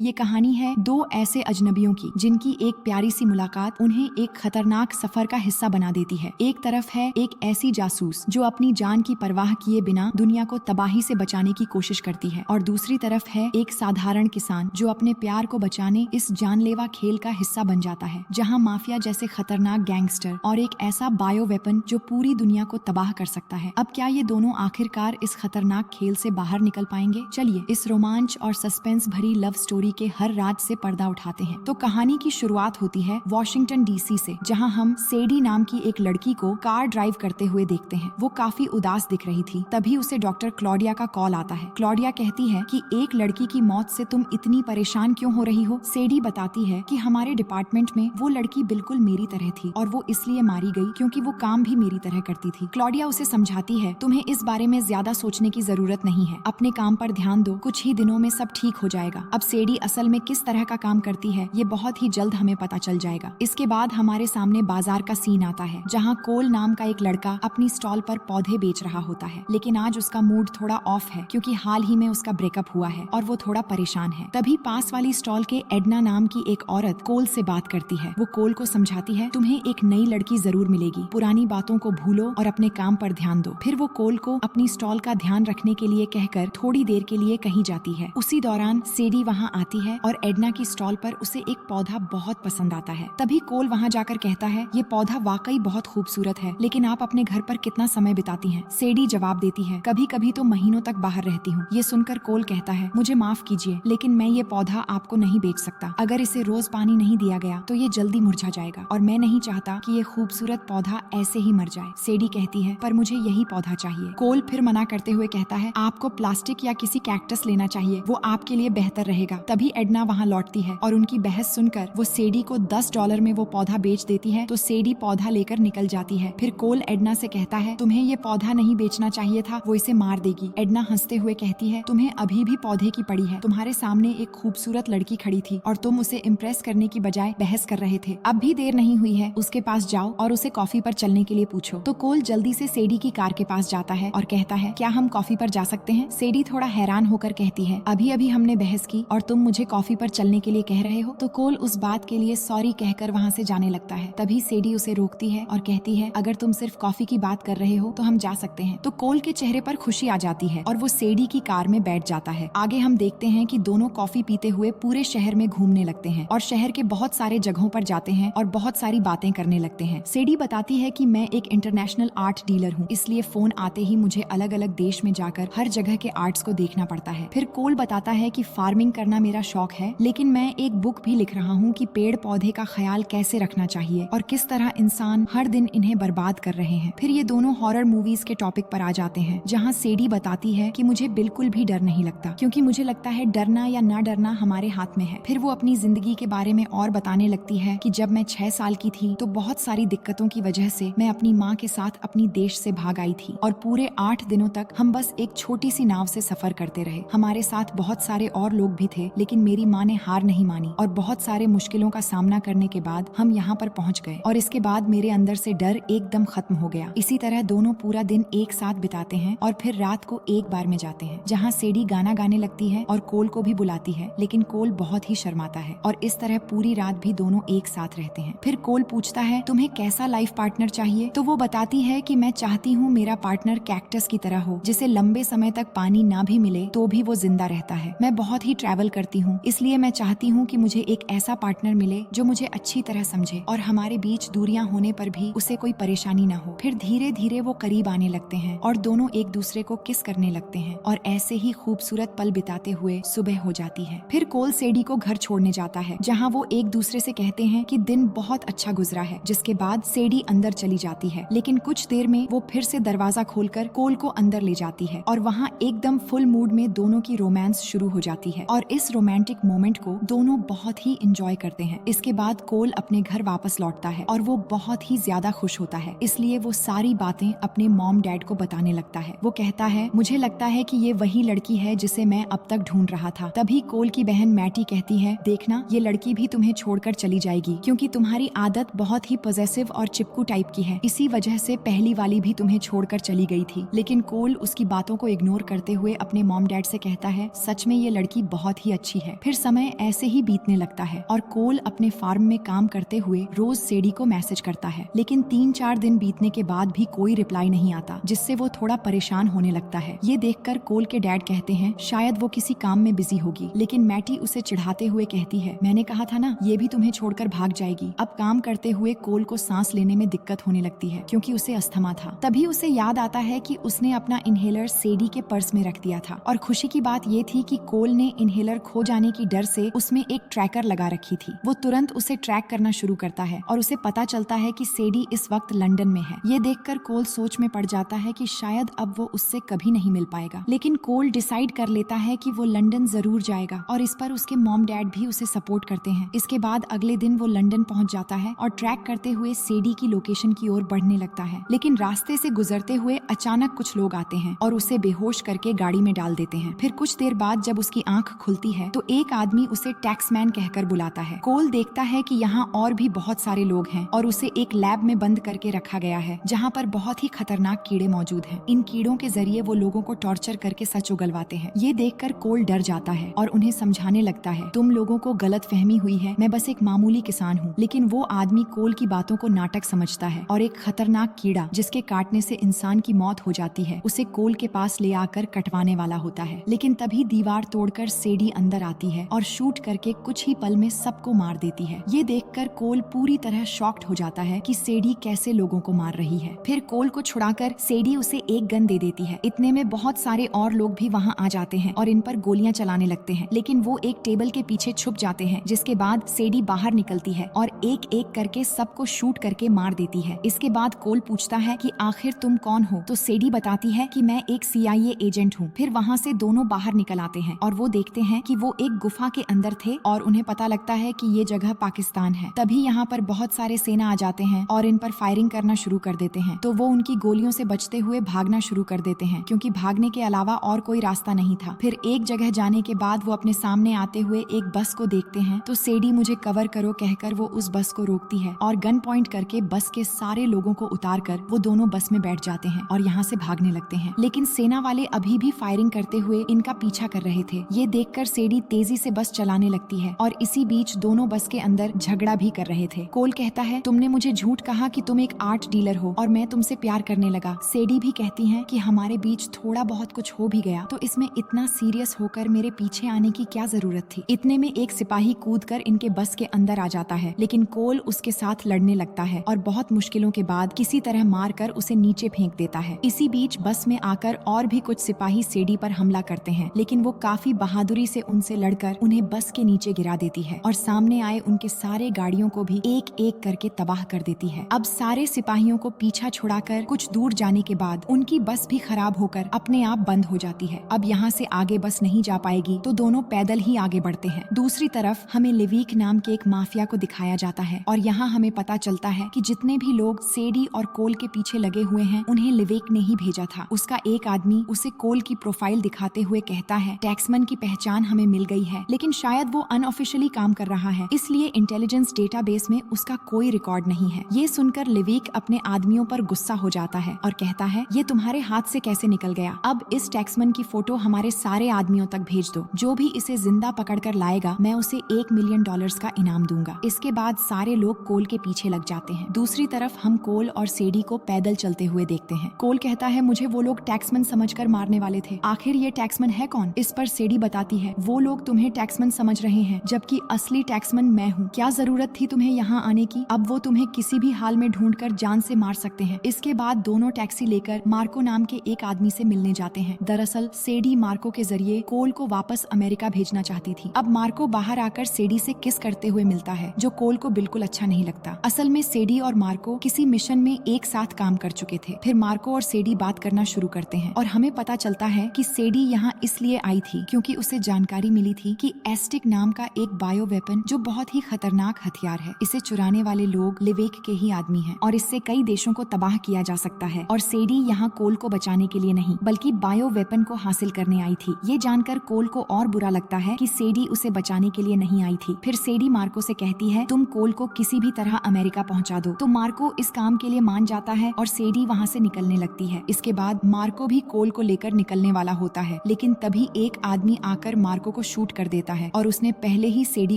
ये कहानी है दो ऐसे अजनबियों की जिनकी एक प्यारी सी मुलाकात उन्हें एक खतरनाक सफर का हिस्सा बना देती है। एक तरफ है एक ऐसी जासूस जो अपनी जान की परवाह किए बिना दुनिया को तबाही से बचाने की कोशिश करती है, और दूसरी तरफ है एक साधारण किसान जो अपने प्यार को बचाने इस जानलेवा खेल का हिस्सा बन जाता है, जहाँ माफिया जैसे खतरनाक गैंगस्टर और एक ऐसा बायो वेपन जो पूरी दुनिया को तबाह कर सकता है। अब क्या ये दोनों आखिरकार इस खतरनाक खेल से बाहर निकल पाएंगे? चलिए इस रोमांच और सस्पेंस भरी लव स्टोरी के हर राज से पर्दा उठाते हैं। तो कहानी की शुरुआत होती है वॉशिंगटन डीसी से, जहां हम सेडी नाम की एक लड़की को कार ड्राइव करते हुए देखते हैं। वो काफी उदास दिख रही थी। तभी उसे डॉक्टर क्लॉडिया का कॉल आता है। क्लॉडिया कहती है कि एक लड़की की मौत से तुम इतनी परेशान क्यों हो रही हो? सेडी बताती है कि हमारे डिपार्टमेंट में वो लड़की बिल्कुल मेरी तरह थी और वो इसलिए मारी गई क्योंकि वो काम भी मेरी तरह करती थी। क्लॉडिया उसे समझाती है, तुम्हें इस बारे में ज्यादा सोचने की जरूरत नहीं है, अपने काम पर ध्यान दो, कुछ ही दिनों में सब ठीक हो जाएगा। अब सेडी असल में किस तरह का काम करती है ये बहुत ही जल्द हमें पता चल जाएगा। इसके बाद हमारे सामने बाजार का सीन आता है, जहाँ कोल नाम का एक लड़का अपनी स्टॉल पर पौधे बेच रहा होता है, लेकिन आज उसका मूड थोड़ा ऑफ है क्योंकि हाल ही में उसका ब्रेकअप हुआ है और वो थोड़ा परेशान है। तभी पास वाली स्टॉल के एडना नाम की एक औरत कोल से बात करती है। वो कोल को समझाती है, तुम्हें एक नई लड़की जरूर मिलेगी, पुरानी बातों को भूलो और अपने काम पर ध्यान दो। फिर वो कोल को अपनी स्टॉल का ध्यान रखने के लिए कहकर थोड़ी देर के लिए कहीं जाती है। उसी दौरान सेडी वहाँ आती है और एडना की स्टॉल पर उसे एक पौधा बहुत पसंद आता है। तभी कोल वहाँ जाकर कहता है, ये पौधा वाकई बहुत खूबसूरत है, लेकिन आप अपने घर पर कितना समय बिताती हैं? सेडी जवाब देती है, कभी कभी तो महीनों तक बाहर रहती हूँ। ये सुनकर कोल कहता है, मुझे माफ कीजिए, लेकिन मैं ये पौधा आपको नहीं बेच सकता। अगर इसे रोज पानी नहीं दिया गया तो ये जल्दी मुरझा जाएगा और मैं नहीं चाहता कि ये खूबसूरत पौधा ऐसे ही मर जाए। सेडी कहती है, पर मुझे यही पौधा चाहिए। कोल फिर मना करते हुए कहता है, आपको प्लास्टिक या किसी कैक्टस लेना चाहिए, वो आपके लिए बेहतर रहेगा। तभी एडना वहाँ लौटती है और उनकी बहस सुनकर वो सेडी को $10 में वो पौधा बेच देती है, तो सेडी पौधा लेकर निकल जाती है। फिर कोल एडना से कहता है, तुम्हें ये पौधा नहीं बेचना चाहिए था, वो इसे मार देगी। एडना हंसते हुए कहती है, तुम्हें अभी भी पौधे की पड़ी है, तुम्हारे सामने एक खूबसूरत लड़की खड़ी थी और तुम उसे इम्प्रेस करने की बजाय बहस कर रहे थे। अब भी देर नहीं हुई है, उसके पास जाओ और उसे कॉफी पर चलने के लिए पूछो। तो कोल जल्दी से सेडी की कार के पास जाता है और कहता है, क्या हम कॉफी पर जा सकते हैं? सेडी थोड़ा हैरान होकर कहती है, अभी अभी हमने बहस की और तुम मुझे कॉफी पर चलने के लिए कह रहे हो? तो कोल उस बात के लिए सॉरी कहकर वहाँ से जाने लगता है। तभी सेडी उसे रोकती है और कहती है, अगर तुम सिर्फ कॉफी की बात कर रहे हो तो हम जा सकते हैं। तो कोल के चेहरे पर खुशी आ जाती है और वो सेडी की कार में बैठ जाता है। आगे हम देखते हैं कि दोनों कॉफी पीते हुए पूरे शहर में घूमने लगते हैं और शहर के बहुत सारे जगहों पर जाते हैं और बहुत सारी बातें करने लगते हैं। सेडी बताती है कि मैं एक इंटरनेशनल आर्ट डीलर हूँ, इसलिए फोन आते ही मुझे अलग अलग देश में जाकर हर जगह के आर्ट्स को देखना पड़ता है। फिर कोल बताता है कि फार्मिंग करना मेरा शौक है, लेकिन मैं एक बुक भी लिख रहा हूँ कि पेड़ पौधे का ख्याल कैसे रखना चाहिए और किस तरह इंसान हर दिन इन्हें बर्बाद कर रहे हैं। फिर ये दोनों हॉरर मूवीज के टॉपिक पर आ जाते हैं, जहाँ सेडी बताती है कि मुझे बिल्कुल भी डर नहीं लगता, क्योंकि मुझे लगता है डरना या ना डरना हमारे हाथ में है। फिर वो अपनी जिंदगी के बारे में और बताने लगती है कि जब मैं 6 साल की थी तो बहुत सारी दिक्कतों की वजह से मैं अपनी माँ के साथ अपनी देश से भाग आई थी और पूरे 8 दिनों तक हम बस एक छोटी सी नाव से सफर करते रहे। हमारे साथ बहुत सारे और लोग भी थे, लेकिन मेरी माँ ने हार नहीं मानी और बहुत सारे मुश्किलों का सामना करने के बाद हम यहाँ पर पहुँच गए और इसके बाद मेरे अंदर से डर एकदम खत्म हो गया। इसी तरह दोनों पूरा दिन एक साथ बिताते हैं और फिर रात को एक बार में जाते हैं, जहाँ सेडी गाना गाने लगती है और कोल को भी बुलाती है, लेकिन कोल बहुत ही शर्माता है और इस तरह पूरी रात भी दोनों एक साथ रहते हैं। फिर कोल पूछता है, तुम्हें कैसा लाइफ पार्टनर चाहिए? तो वो बताती है कि मैं चाहती हूँ मेरा पार्टनर कैक्टस की तरह हो, जिसे लंबे समय तक पानी ना भी मिले तो भी वो जिंदा रहता है। मैं बहुत ही ट्रैवल करती हूँ, इसलिए मैं चाहती हूँ कि मुझे एक ऐसा पार्टनर मिले जो मुझे अच्छी तरह समझे और हमारे बीच दूरियां होने पर भी उसे कोई परेशानी ना हो। फिर धीरे धीरे वो करीब आने लगते हैं और दोनों एक दूसरे को किस करने लगते हैं और ऐसे ही खूबसूरत पल बिताते हुए सुबह हो जाती है। फिर कोल सेडी को घर छोड़ने जाता है, जहाँ वो एक दूसरे से कहते हैं कि दिन बहुत अच्छा गुजरा है, जिसके बाद सेडी अंदर चली जाती है, लेकिन कुछ देर में वो फिर से दरवाजा खोलकर कोल को अंदर ले जाती है और वहाँ एकदम फुल मूड में दोनों की रोमांस शुरू हो जाती है और इस रोमांटिक मोमेंट को दोनों बहुत ही इंजॉय करते हैं। इसके बाद कोल अपने घर वापस लौटता है और वो बहुत ही ज्यादा खुश होता है, इसलिए वो सारी बातें अपने मॉम डैड को बताने लगता है। वो कहता है, मुझे लगता है कि ये वही लड़की है जिसे मैं अब तक ढूंढ रहा था। तभी कोल की बहन मैटी कहती है, देखना ये लड़की भी तुम्हें छोड़कर चली जाएगी, क्योंकि तुम्हारी आदत बहुत ही पॉसेसिव और चिपकू टाइप की है, इसी वजह से पहली वाली भी तुम्हें छोड़कर चली गई थी। लेकिन कोल उसकी बातों को इग्नोर करते हुए अपने मॉम डैड से कहता है, सच में ये लड़की बहुत ही अच्छी अच्छी है। फिर समय ऐसे ही बीतने लगता है और कोल अपने फार्म में काम करते हुए रोज सेडी को मैसेज करता है, लेकिन 3-4 दिन बीतने के बाद भी कोई रिप्लाई नहीं आता, जिससे वो थोड़ा परेशान होने लगता है। ये देखकर कोल के डैड कहते हैं शायद वो किसी काम में बिजी होगी, लेकिन मैटी उसे चिढ़ाते हुए कहती है मैंने कहा था ना ये भी तुम्हें छोड़कर भाग जाएगी। अब काम करते हुए कोल को सांस लेने में दिक्कत होने लगती है क्योंकि उसे अस्थमा था। तभी उसे याद आता है कि उसने अपना इनहेलर सेडी के पर्स में रख दिया था और खुशी की बात ये थी कि कोल ने इनहेलर खो जाने की डर से उसमें एक ट्रैकर लगा रखी थी। वो तुरंत उसे ट्रैक करना शुरू करता है और उसे पता चलता है कि सेडी इस वक्त लंदन में है। ये देखकर कोल सोच में पड़ जाता है कि शायद अब वो उससे कभी नहीं मिल पाएगा, लेकिन कोल डिसाइड कर लेता है कि वो लंदन जरूर जाएगा और इस पर उसके मॉम डैड भी उसे सपोर्ट करते हैं। इसके बाद अगले दिन वो लंदन पहुंच जाता है और ट्रैक करते हुए सेडी की लोकेशन की ओर बढ़ने लगता है, लेकिन रास्ते से गुजरते हुए अचानक कुछ लोग आते हैं और उसे बेहोश करके गाड़ी में डाल देते हैं। फिर कुछ देर बाद जब उसकी आंख खुलती है तो एक आदमी उसे टैक्समैन कहकर बुलाता है। कोल देखता है कि यहाँ और भी बहुत सारे लोग हैं और उसे एक लैब में बंद करके रखा गया है जहाँ पर बहुत ही खतरनाक कीड़े मौजूद हैं। इन कीड़ों के जरिए वो लोगों को टॉर्चर करके सच उगलवाते हैं। ये देखकर कोल डर जाता है और उन्हें समझाने लगता है तुम लोगों को गलत फहमी हुई है, मैं बस एक मामूली किसान हूँ। लेकिन वो आदमी कोल की बातों को नाटक समझता है और एक खतरनाक कीड़ा जिसके काटने से इंसान की मौत हो जाती है उसे कोल के पास ले आकर कटवाने वाला होता है। लेकिन तभी दीवार तोड़कर सेडी अंदर आती है और शूट करके कुछ ही पल में सबको मार देती है। ये देखकर कोल पूरी तरह शॉक्ड हो जाता है कि सेडी कैसे लोगों को मार रही है। फिर कोल को छुड़ाकर सेडी उसे एक गन दे देती है। इतने में बहुत सारे और लोग भी वहाँ आ जाते हैं और इन पर गोलियां चलाने लगते हैं, लेकिन वो एक टेबल के पीछे छुप जाते हैं, जिसके बाद सेडी बाहर निकलती है और एक एक करके सबको शूट करके मार देती है। इसके बाद कोल पूछता है कि आखिर तुम कौन हो, तो सेडी बताती है कि मैं एक CIA एजेंट हूँ। फिर वहाँ से दोनों बाहर निकल आते हैं और वो देखते हैं कि वो एक गुफा के अंदर थे और उन्हें पता लगता है कि ये जगह पाकिस्तान है। तभी यहाँ पर बहुत सारे सेना आ जाते हैं और इन पर फायरिंग करना शुरू कर देते हैं, तो वो उनकी गोलियों से बचते हुए भागना शुरू कर देते हैं क्योंकि भागने के अलावा और कोई रास्ता नहीं था। फिर एक जगह जाने के बाद वो अपने सामने आते हुए एक बस को देखते हैं, तो सेडी मुझे कवर करो कहकर वो उस बस को रोकती है और गन पॉइंट करके बस के सारे लोगों को उतार कर वो दोनों बस में बैठ जाते हैं और यहाँ से भागने लगते हैं। लेकिन सेना वाले अभी भी फायरिंग करते हुए इनका पीछा कर रहे थे। ये देखकर सेडी तेजी से बस चलाने लगती है और इसी बीच दोनों बस के अंदर झगड़ा भी कर रहे थे। कोल कहता है तुमने मुझे झूठ कहा कि तुम एक आर्ट डीलर हो और मैं तुमसे प्यार करने लगा। सेडी भी कहती है कि हमारे बीच थोड़ा बहुत कुछ हो भी गया तो इसमें इतना सीरियस होकर मेरे पीछे आने की क्या जरूरत थी। इतने में एक सिपाही कूदकर इनके बस के अंदर आ जाता है, लेकिन कोल उसके साथ लड़ने लगता है और बहुत मुश्किलों के बाद किसी तरह मारकर उसे नीचे फेंक देता है। इसी बीच बस में आकर और भी कुछ सिपाही सेडी पर हमला करते हैं, लेकिन वो काफी बहादुरी से उनसे लड़कर उन्हें बस के नीचे गिरा देती है और सामने आए उनके सारे गाड़ियों को भी एक एक करके तबाह कर देती है। अब सारे सिपाहियों को पीछा छुड़ाकर कुछ दूर जाने के बाद उनकी बस भी खराब होकर अपने आप बंद हो जाती है। अब यहाँ से आगे बस नहीं जा पाएगी तो दोनों पैदल ही आगे बढ़ते हैं। दूसरी तरफ हमें लिवीक नाम के एक माफिया को दिखाया जाता है और यहाँ हमें पता चलता है कि जितने भी लोग सेडी और कोल के पीछे लगे हुए हैं उन्हें लिवीक ने ही भेजा था। उसका एक आदमी उसे कोल की प्रोफाइल दिखाते हुए कहता है टैक्समैन की पहचान हमें मिल गई है, लेकिन शायद वो अनऑफिशियली काम कर रहा है, इसलिए इंटेलिजेंस डेटाबेस में उसका कोई रिकॉर्ड नहीं है। ये सुनकर लिवीक अपने आदमियों पर गुस्सा हो जाता है और कहता है ये तुम्हारे हाथ से कैसे निकल गया। अब इस टैक्समैन की फोटो हमारे सारे आदमियों तक भेज दो, जो भी इसे जिंदा पकड़कर लाएगा मैं उसे $1 मिलियन का इनाम दूंगा। इसके बाद सारे लोग कोल के पीछे लग जाते हैं। दूसरी तरफ हम कोल और सेडी को पैदल चलते हुए देखते हैं। कोल कहता है मुझे वो लोग टैक्समैन समझकर मारने वाले थे, आखिर ये टैक्समैन है कौन। इस पर सेडी बताती है वो लोग तुम्हें टैक्समैन समझ रहे हैं जबकि असली टैक्समैन मैं हूँ। क्या जरूरत थी तुम्हें यहाँ आने की, अब वो तुम्हें किसी भी हाल में ढूंढकर जान से मार सकते हैं। इसके बाद दोनों टैक्सी लेकर मार्को नाम के एक आदमी से मिलने जाते हैं। दरअसल सेडी मार्को के जरिए कोल को वापस अमेरिका भेजना चाहती थी। अब मार्को बाहर आकर सेडी से किस करते हुए मिलता है, जो कोल को बिल्कुल अच्छा नहीं लगता। असल में सेडी और मार्को किसी मिशन में एक साथ काम कर चुके थे। फिर मार्को और सेडी बात करना शुरू करते हैं और हमें पता चलता है कि सेडी यहाँ इसलिए आई थी क्योंकि उसे जानकारी मिली थी कि एस्टिक नाम का एक बायो वेपन जो बहुत ही खतरनाक हथियार है, इसे चुराने वाले लोग लिवेक के ही आदमी हैं और इससे कई देशों को तबाह किया जा सकता है। और सेडी यहाँ कोल को बचाने के लिए नहीं बल्कि बायो वेपन को हासिल करने आई थी। ये जानकर कोल को और बुरा लगता है कि सेडी उसे बचाने के लिए नहीं आई थी। फिर सेडी मार्को से कहती है तुम कोल को किसी भी तरह अमेरिका पहुँचा दो, तो मार्को इस काम के लिए मान जाता है और सेडी वहाँ से निकलने लगती है। इसके बाद मार्को भी कोल को लेकर निकलने वाला होता है, लेकिन तभी एक आदमी आकर मार्को लड़कों को शूट कर देता है और उसने पहले ही सेडी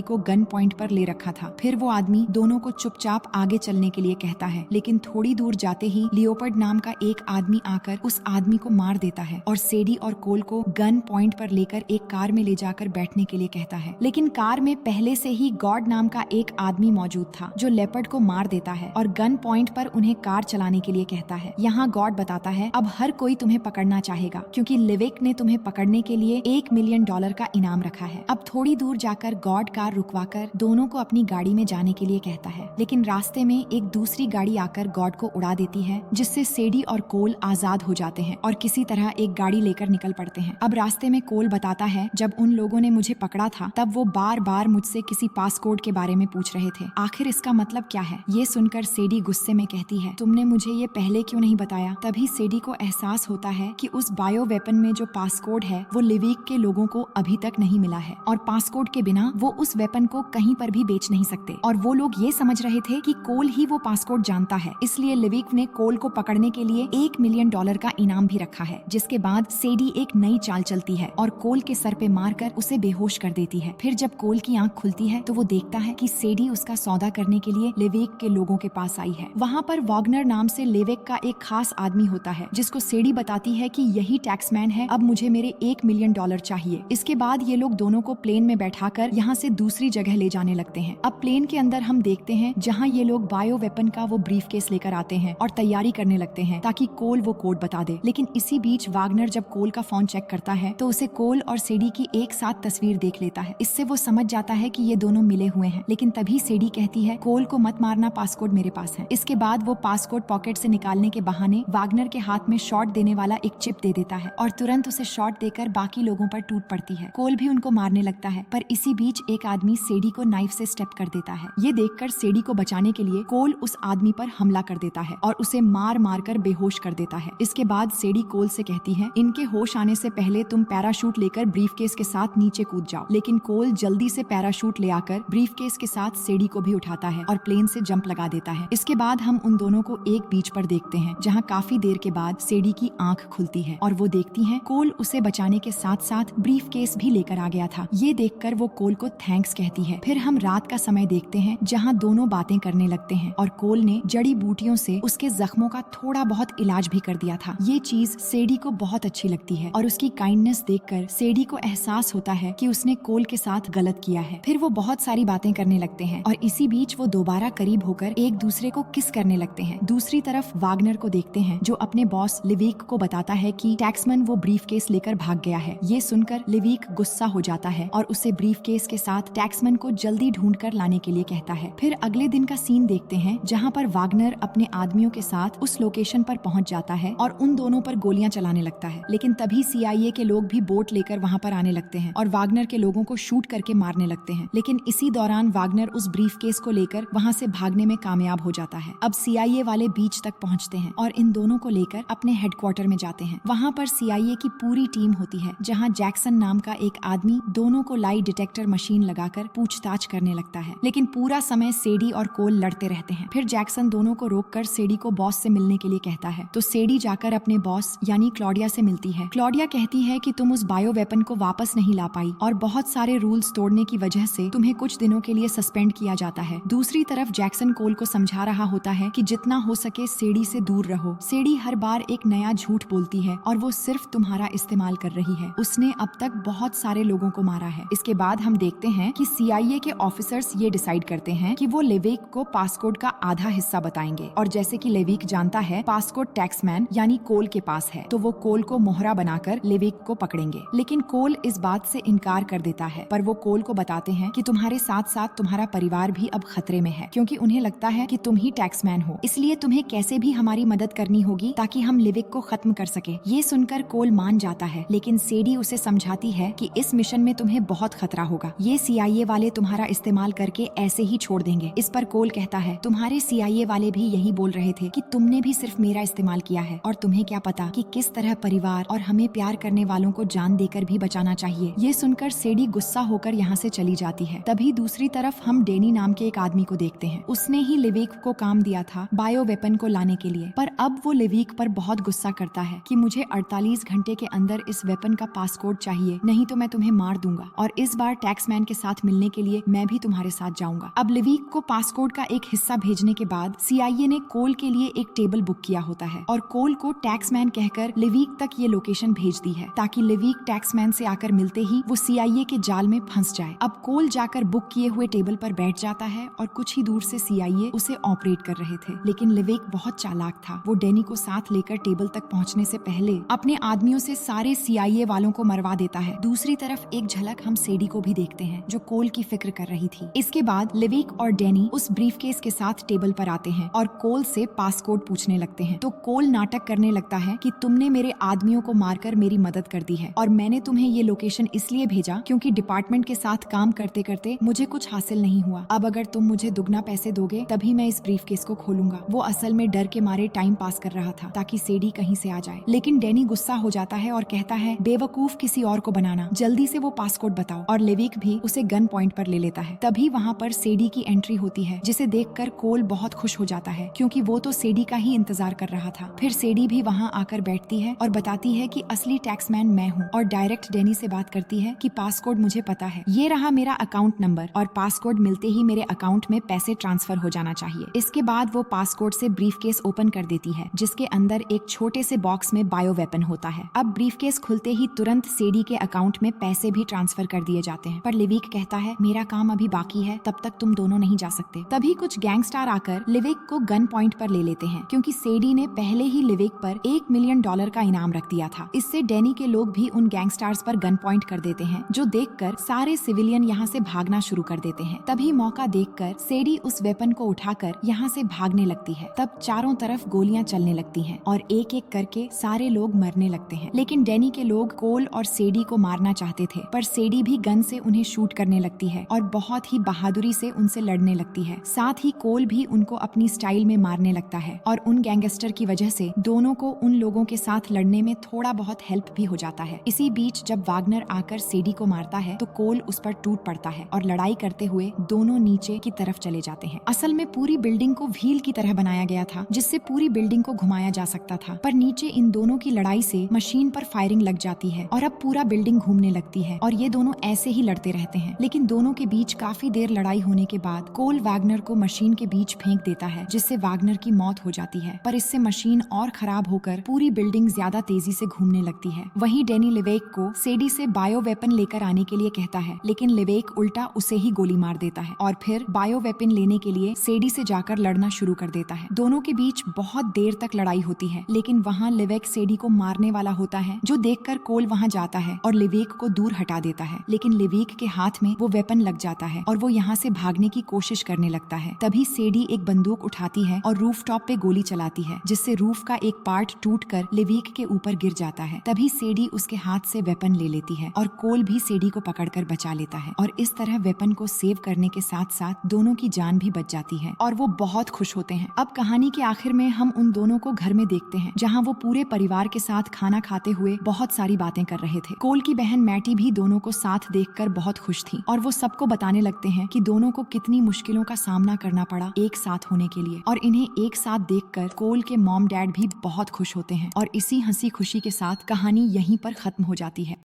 को गन पॉइंट पर ले रखा था। फिर वो आदमी दोनों को चुपचाप आगे चलने के लिए कहता है, लेकिन थोड़ी दूर जाते ही लियोपर्ड नाम का एक आदमी आकर उस आदमी को मार देता है और सेडी और कोल को गन पॉइंट पर लेकर एक कार में ले जाकर बैठने के लिए कहता है। लेकिन कार में पहले से ही गॉड नाम का एक आदमी मौजूद था जो लेपर्ड को मार देता है और गन पॉइंट पर उन्हें कार चलाने के लिए कहता है। यहाँ गॉड बताता है, अब हर कोई तुम्हें पकड़ना चाहेगा क्योंकि लिविक ने तुम्हें पकड़ने के लिए $1 मिलियन का इनाम रखा है। अब थोड़ी दूर जाकर गॉड कार रुकवाकर दोनों को अपनी गाड़ी में जाने के लिए कहता है, लेकिन रास्ते में एक दूसरी गाड़ी आकर गॉड को उड़ा देती है, जिससे सेडी और कोल आजाद हो जाते हैं और किसी तरह एक गाड़ी लेकर निकल पड़ते हैं। अब रास्ते में कोल बताता है, जब उन लोगों ने मुझे पकड़ा था तब वो बार बार मुझसे किसी पासकोड के बारे में पूछ रहे थे, आखिर इसका मतलब क्या है? ये सुनकर सेडी गुस्से में कहती है, तुमने मुझे ये पहले क्यों नहीं बताया? तभी सेडी को एहसास होता है कि उस बायो वेपन में जो पासकोड है वो लिविक के लोगों को अभी तक नहीं मिला है और पासकोड के बिना वो उस वेपन को कहीं पर भी बेच नहीं सकते। और वो लोग ये समझ रहे थे कि कोल ही वो पासकोड जानता है, इसलिए लिविक ने कोल को पकड़ने के लिए $1 मिलियन का इनाम भी रखा है। जिसके बाद सेडी एक नई चाल चलती है और कोल के सर पे मारकर उसे बेहोश कर देती है। फिर जब कोल की आंख खुलती है तो वो देखता है कि सेडी उसका सौदा करने के लिए लिविक के लोगों के पास आई है। वहाँ पर वॉगनर नाम से लिविक का एक खास आदमी होता है जिसको सेडी बताती है कि यही टैक्समैन है, अब मुझे मेरे $1 मिलियन चाहिए। इसके बाद ये लोग दोनों को प्लेन में बैठाकर यहाँ से दूसरी जगह ले जाने लगते हैं। अब प्लेन के अंदर हम देखते हैं जहाँ ये लोग बायो वेपन का वो ब्रीफकेस लेकर आते हैं और तैयारी करने लगते हैं ताकि कोल वो कोड बता दे। लेकिन इसी बीच वागनर जब कोल का फोन चेक करता है तो उसे कोल और सेडी की एक साथ तस्वीर देख लेता है। इससे वो समझ जाता है कि ये दोनों मिले हुए हैं। लेकिन तभी सेडी कहती है, कोल को मत मारना, पासकोड मेरे पास है। इसके बाद वो पासकोड पॉकेट से निकालने के बहाने वागनर के हाथ में शॉट देने वाला एक चिप दे देता है और तुरंत उसे शॉट देकर बाकी लोगों पर टूट पड़ती है। कोल भी उनको मारने लगता है, पर इसी बीच एक आदमी सेडी को नाइफ से स्टेप कर देता है। ये देखकर सेडी को बचाने के लिए कोल उस आदमी पर हमला कर देता है और उसे मार मार कर बेहोश कर देता है। इसके बाद सेडी कोल से कहती है, इनके होश आने से पहले तुम पैराशूट लेकर ब्रीफकेस के साथ नीचे कूद जाओ। लेकिन कोल जल्दी से पैराशूट ले आकर ब्रीफकेस के साथ सेडी को भी उठाता है और प्लेन से जंप लगा देता है। इसके बाद हम उन दोनों को एक बीच पर देखते हैं जहाँ काफी देर के बाद सेडी की आंख खुलती है और वो देखती है कोल उसे बचाने के साथ साथ ब्रीफकेस भी लेकर आ गया था। ये देखकर वो कोल को थैंक्स कहती है। फिर हम रात का समय देखते हैं जहाँ दोनों बातें करने लगते हैं और कोल ने जड़ी बूटियों से उसके जख्मों का थोड़ा बहुत इलाज भी कर दिया था। ये चीज सेडी को बहुत अच्छी लगती है और उसकी काइंडनेस देखकर सेडी को एहसास होता है कि उसने कोल के साथ गलत किया है। फिर वो बहुत सारी बातें करने लगते हैं और इसी बीच वो दोबारा करीब होकर एक दूसरे को किस करने लगते हैं। दूसरी तरफ वागनर को देखते हैं जो अपने बॉस लिविक को बताता है कि टैक्समैन वो ब्रीफकेस लेकर भाग गया है। ये सुनकर लिविक गुस्सा हो जाता है और उसे ब्रीफकेस के साथ टैक्समैन को जल्दी ढूंढ कर लाने के लिए कहता है। फिर अगले दिन का सीन देखते हैं जहाँ पर वागनर अपने आदमियों के साथ उस लोकेशन पर पहुँच जाता है और उन दोनों पर गोलियां चलाने लगता है। लेकिन तभी CIA के लोग भी बोट लेकर वहाँ पर आने लगते हैं और वागनर के लोगों को शूट करके मारने लगते हैं। लेकिन इसी दौरान वागनर उस ब्रीफकेस को लेकर वहाँ से भागने में कामयाब हो जाता है। अब CIA वाले बीच तक पहुँचते हैं और इन दोनों को लेकर अपने हेडक्वार्टर में जाते हैं। वहाँ पर CIA की पूरी टीम होती है जहाँ जैक्सन नाम का एक आदमी दोनों को लाई डिटेक्टर मशीन लगाकर पूछताछ करने लगता है। लेकिन पूरा समय सेडी और कोल लड़ते रहते हैं। फिर जैक्सन दोनों को रोककर सेडी को बॉस से मिलने के लिए कहता है तो सेडी जाकर अपने बॉस यानी क्लॉडिया से मिलती है। क्लॉडिया कहती है कि तुम उस बायो वेपन को वापस नहीं ला पाई और बहुत सारे रूल्स तोड़ने की वजह से तुम्हें कुछ दिनों के लिए सस्पेंड किया जाता है। दूसरी तरफ जैक्सन कोल को समझा रहा होता है कि जितना हो सके सेडी से दूर रहो। सेडी हर बार एक नया झूठ बोलती है और वो सिर्फ तुम्हारा इस्तेमाल कर रही है। उसने अब तक बहुत सारे लोगों को मारा है। इसके बाद हम देखते हैं कि CIA के ऑफिसर्स ये डिसाइड करते हैं कि वो लिविक को पासकोड का आधा हिस्सा बताएंगे और जैसे कि लिविक जानता है पासकोड टैक्समैन यानी कोल के पास है तो वो कोल को मोहरा बनाकर लिविक को पकड़ेंगे। लेकिन कोल इस बात से इनकार कर देता है, पर वो कोल को बताते हैं कि तुम्हारे साथ साथ तुम्हारा परिवार भी अब खतरे में है क्योंकि उन्हें लगता है कि तुम ही टैक्समैन हो, इसलिए तुम्हें कैसे भी हमारी मदद करनी होगी ताकि हम लिविक को खत्म कर सके। ये सुनकर कोल मान जाता है, लेकिन सेडी उसे समझाती है कि इस मिशन में तुम्हें बहुत खतरा होगा, ये CIA वाले तुम्हारा इस्तेमाल करके ऐसे ही छोड़ देंगे। इस पर कोल कहता है तुम्हारे CIA वाले भी यही बोल रहे थे कि तुमने भी सिर्फ मेरा इस्तेमाल किया है और तुम्हें क्या पता कि किस तरह परिवार और हमें प्यार करने वालों को जान देकर भी बचाना चाहिए। ये सुनकर सेडी गुस्सा होकर यहाँ से चली जाती है। तभी दूसरी तरफ हम डेनी नाम के एक आदमी को देखते हैं। उसने ही लिविक को काम दिया था बायो वेपन को लाने के लिए, पर अब वो लिविक पर बहुत गुस्सा करता है कि मुझे 48 घंटे के अंदर इस वेपन का पासकोड चाहिए, नहीं तो मैं तुम्हें मार दूंगा और इस बार टैक्समैन के साथ मिलने के लिए मैं भी तुम्हारे साथ जाऊंगा। अब लिविक को पासकोड का एक हिस्सा भेजने के बाद CIA ने कोल के लिए एक टेबल बुक किया होता है और कोल को टैक्समैन कहकर लिविक तक ये लोकेशन भेज दी है ताकि लिविक टैक्समैन से आकर मिलते ही वो CIA के जाल में फंस जाए। अब कोल जाकर बुक किए हुए टेबल पर बैठ जाता है और कुछ ही दूर से CIA उसे ऑपरेट कर रहे थे, लेकिन लिविक बहुत चालाक था। वो डैनी को साथ लेकर टेबल तक पहुंचने से पहले अपने आदमियों से सारे CIA वालों को मरवा देता है। दूसरी तरफ एक झलक हम सेडी को भी देखते हैं जो कोल की फिक्र कर रही थी। इसके बाद लिविक और डैनी उस ब्रीफकेस के साथ टेबल पर आते हैं और कोल से पासकोड पूछने लगते हैं। तो कोल नाटक करने लगता है कि तुमने मेरे आदमियों को मारकर मेरी मदद कर दी है और मैंने तुम्हें ये लोकेशन इसलिए भेजा क्योंकि डिपार्टमेंट के साथ काम करते करते मुझे कुछ हासिल नहीं हुआ। अब अगर तुम मुझे दुगना पैसे दोगे तभी मैं इस ब्रीफकेस को खोलूंगा। वो असल में डर के मारे टाइम पास कर रहा था ताकि सेडी कहीं से आ जाए, लेकिन डैनी गुस्सा हो जाता है और कहता है बेवकूफ किसी और को बनाना, जल्दी से वो पासकोड बताओ। और लिविक भी उसे गन पॉइंट पर ले लेता है। तभी वहाँ पर सेडी की एंट्री होती है जिसे देखकर कोल बहुत खुश हो जाता है क्योंकि वो तो सेडी का ही इंतजार कर रहा था। फिर सेडी भी वहाँ आकर बैठती है और बताती है कि असली टैक्समैन मैं हूँ और डायरेक्ट डैनी से बात करती है कि पासकोड मुझे पता है, ये रहा मेरा अकाउंट नंबर और पासकोड मिलते ही मेरे अकाउंट में पैसे ट्रांसफर हो जाना चाहिए। इसके बाद वो पासकोड से ब्रीफकेस ओपन कर देती है जिसके अंदर एक छोटे से बॉक्स में बायो वेपन होता है। अब ब्रीफकेस खुलते ही तुरंत सेडी के अकाउंट में पैसे भी ट्रांसफर कर दिए जाते हैं, पर लिविक कहता है मेरा काम अभी बाकी है, तब तक तुम दोनों नहीं जा सकते। तभी कुछ गैंगस्टर आकर लिविक को गन पॉइंट पर ले लेते हैं क्योंकि सेडी ने पहले ही लिविक पर $1 मिलियन का इनाम रख दिया था। इससे डैनी के लोग भी उन गैंगस्टर्स पर गन पॉइंट कर देते हैं जो देखकर सारे सिविलियन यहाँ से भागना शुरू कर देते हैं। तभी मौका देखकर सेडी उस वेपन को उठाकर यहाँ से भागने लगती है। तब चारों तरफ गोलियां चलने लगती हैं और एक एक करके सारे लोग मरने लगते हैं, लेकिन डैनी के लोग कोल और सेडी को मारना चाहते थे, पर सेडी भी गन से उन्हें शूट करने लगती है और बहुत ही बहादुरी से उनसे लड़ने लगती है। साथ ही कोल भी उनको अपनी स्टाइल में मारने लगता है और उन गैंगस्टर की वजह से दोनों को उन लोगों के साथ लड़ने में थोड़ा बहुत हेल्प भी हो जाता है। इसी बीच जब वागनर आकर सेडी को मारता है तो कोल उस पर टूट पड़ता है और लड़ाई करते हुए दोनों नीचे की तरफ चले जाते हैं। असल में पूरी बिल्डिंग को व्हील की तरह बनाया गया था जिससे पूरी बिल्डिंग को घुमाया जा सकता था, पर नीचे इन दोनों की लड़ाई से मशीन पर फायरिंग लग जाती है और अब पूरा बिल्डिंग घूमने लगती है और ये दोनों ऐसे ही लड़ते रहते हैं। लेकिन दोनों के बीच काफी देर लड़ाई होने के बाद कोल वागनर को मशीन के बीच फेंक देता है जिससे वागनर की मौत हो जाती है, पर इससे मशीन और खराब होकर पूरी बिल्डिंग ज्यादा तेजी से घूमने लगती है। वहीं डैनी लिवेक को सेडी से बायो वेपन लेकर आने के लिए कहता है, लेकिन लिवेक उल्टा उसे ही गोली मार देता है और फिर बायो वेपन लेने के लिए सेडी से जाकर लड़ना शुरू कर देता है। दोनों के बीच बहुत देर तक लड़ाई होती है, लेकिन वहाँ लिवेक सेडी को मारने वाला होता है जो देखकर कोल वहाँ जाता है और लिवेक को दूर हटा देता है, लेकिन लिवेक के हाथ में वो वेपन लग जाता है और वो यहाँ से भागने की कोशिश करने लगता है। तभी सेडी एक बंदूक उठाती है और रूफटॉप पे गोली चलाती है जिससे रूफ का एक पार्ट टूटकर लिवेक के ऊपर गिर जाता है। तभी सेडी उसके हाथ से वेपन ले लेती है और कोल भी सेडी को पकड़कर बचा लेता है और इस तरह वेपन को सेव करने के साथ साथ दोनों की जान भी बच जाती है और वो बहुत खुश होते हैं। अब कहानी के आखिर में हम उन दोनों को घर में देखते हैं जहाँ वो पूरे परिवार के साथ खाना खाते हुए बहुत सारी बातें कर रहे थे। कोल की बहन मैटी भी दोनों को साथ देखकर बहुत खुश थी और वो सबको बताने लगते हैं कि दोनों को कितनी मुश्किलों का सामना करना पड़ा एक साथ होने के लिए, और इन्हें एक साथ देखकर कोल के मॉम डैड भी बहुत खुश होते हैं और इसी हंसी खुशी के साथ कहानी यहीं पर खत्म हो जाती है।